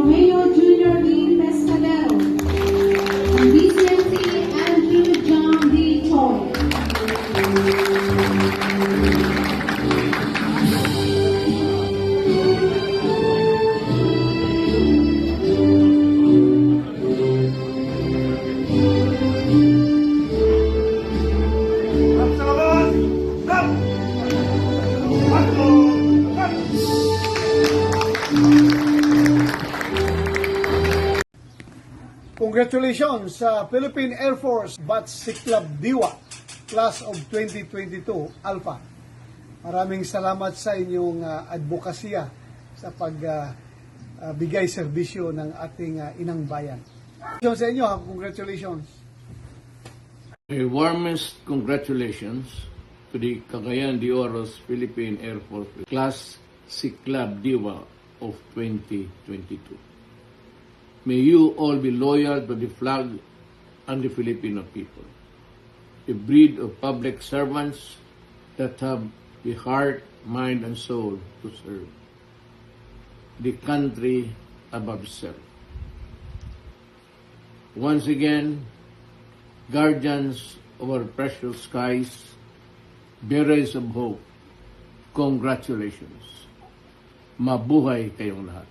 Romeo Jr. D. Pescadero. From BCMC, Andrew John D. Choi. Congratulations sa Philippine Air Force Batch Siklab Diwa Class of 2022 Alpha. Maraming salamat sa inyong advokasya sa pagbigay serbisyo ng ating inang bayan. Sa inyo, congratulations. My warmest congratulations to the Cagayan de Oro's Philippine Air Force Class Siklab Diwa of 2022. May you all be loyal to the flag and the Filipino people, a breed of public servants that have the heart, mind, and soul to serve the country above self. Once again, guardians of our precious skies, bearers of hope, congratulations. Mabuhay kayong lahat.